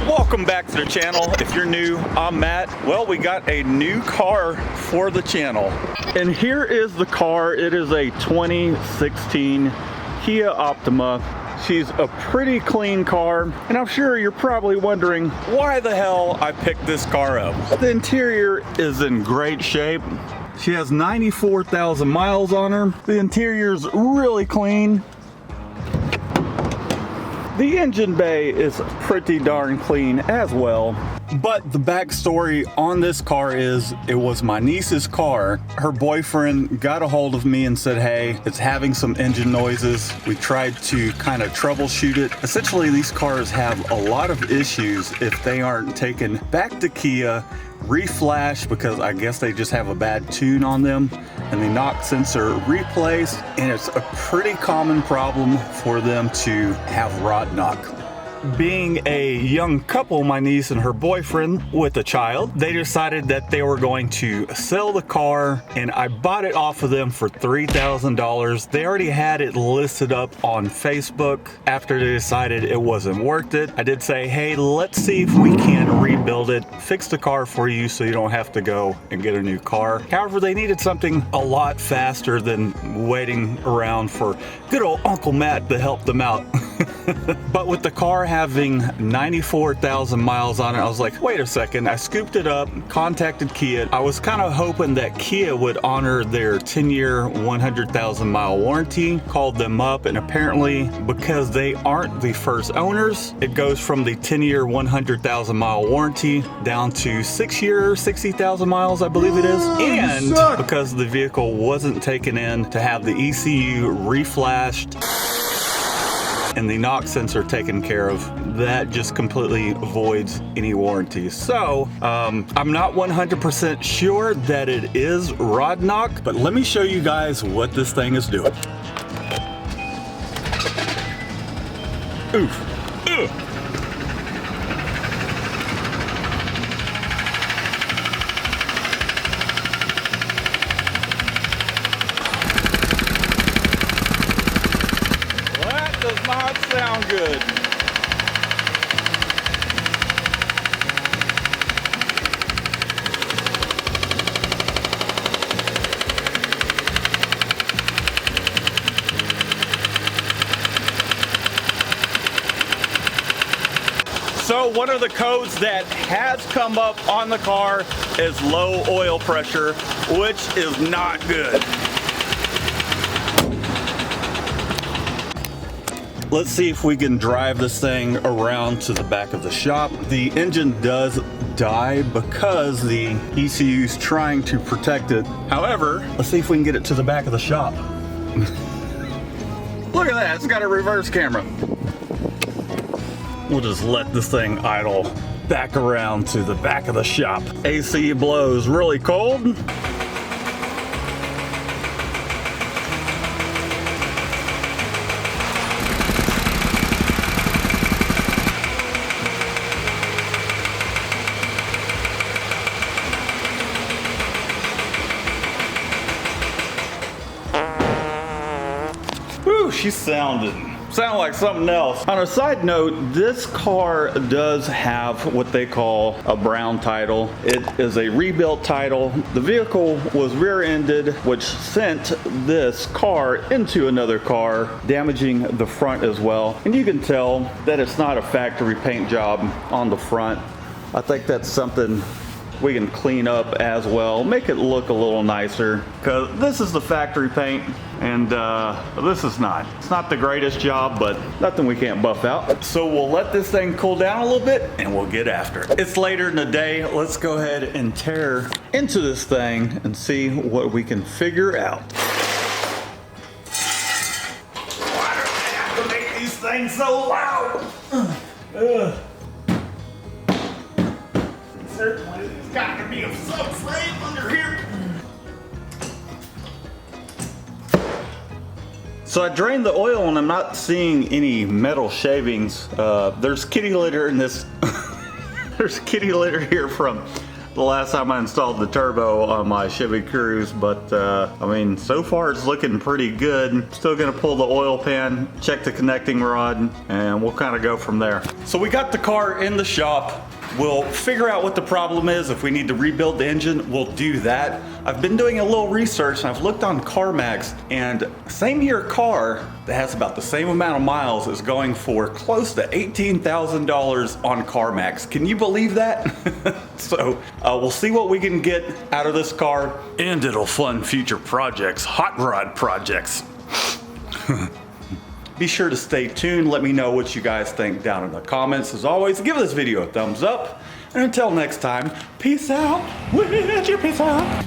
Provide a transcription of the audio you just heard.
Welcome back to the channel. If you're new, I'm Matt. Well, we got a new car for the channel. And here is the car. It is a 2016 Kia Optima. She's a pretty clean car, and I'm sure you're probably wondering why the hell I picked this car up. The interior is in great shape. She has 94,000 miles on her. The interior's really clean. The engine bay is pretty darn clean as well. But the backstory on this car is it was my niece's car. Her boyfriend got a hold of me and said, hey, it's having some engine noises. We tried to kind of troubleshoot it. Essentially, these cars have a lot of issues if they aren't taken back to Kia, reflashed, because I guess they just have a bad tune on them, and the knock sensor replaced. And it's a pretty common problem for them to have rod knock. Being a young couple, my niece and her boyfriend with a child, they decided that they were going to sell the car, and I bought it off of them for $3,000. They already had it listed up on Facebook. After they decided it wasn't worth it, I did say, hey, let's see if we can rebuild it, fix the car for you so you don't have to go and get a new car. However, they needed something a lot faster than waiting around for good old Uncle Matt to help them out. But with the car having 94,000 miles on it, I was like, wait a second. I scooped it up, contacted Kia. I was kind of hoping that Kia would honor their 10-year, 100,000 mile warranty. Called them up, and apparently because they aren't the first owners, it goes from the 10-year, 100,000 mile warranty down to 6-year, 60,000 miles, I believe it is. And because the vehicle wasn't taken in to have the ECU reflashed and the knock sensor taken care of, that just completely voids any warranty. So I'm not 100% sure that it is rod knock, but let me show you guys what this thing is doing. Oof. Ugh. Does not sound good. So one of the codes that has come up on the car is low oil pressure, which is not good. Let's see if we can drive this thing around to the back of the shop. The engine does die because the ECU is trying to protect it. However, let's see if we can get it to the back of the shop. Look at that, it's got a reverse camera. We'll just let this thing idle back around to the back of the shop. AC blows really cold. Whew, she sounded like something else. On a side note, this car does have what they call a brown title. It is a rebuilt title. The vehicle was rear-ended, which sent this car into another car, damaging the front as well. And you can tell that it's not a factory paint job on the front. I think that's something we can clean up as well, make it look a little nicer, because this is the factory paint, and this is not. It's not the greatest job, but nothing we can't buff out. So we'll let this thing cool down a little bit and we'll get after it. It's later in the day. Let's go ahead and tear into this thing and see what we can figure out. Why do they have to make these things so loud? Certainly, there's got to be a subframe under here. So I drained the oil and I'm not seeing any metal shavings. There's kitty litter in this. There's kitty litter here from the last time I installed the turbo on my Chevy Cruze, but I mean, so far it's looking pretty good. Still gonna pull the oil pan, check the connecting rod, and we'll kind of go from there. So we got the car in the shop. We'll figure out what the problem is. If we need to rebuild the engine, we'll do that. I've been doing a little research and I've looked on CarMax, and same year car that has about the same amount of miles is going for close to $18,000 on CarMax. Can you believe that? So we'll see what we can get out of this car, and it'll fund future projects, hot rod projects. Be sure to stay tuned. Let me know what you guys think down in the comments. As always, give this video a thumbs up. And until next time, peace out. With you, peace out.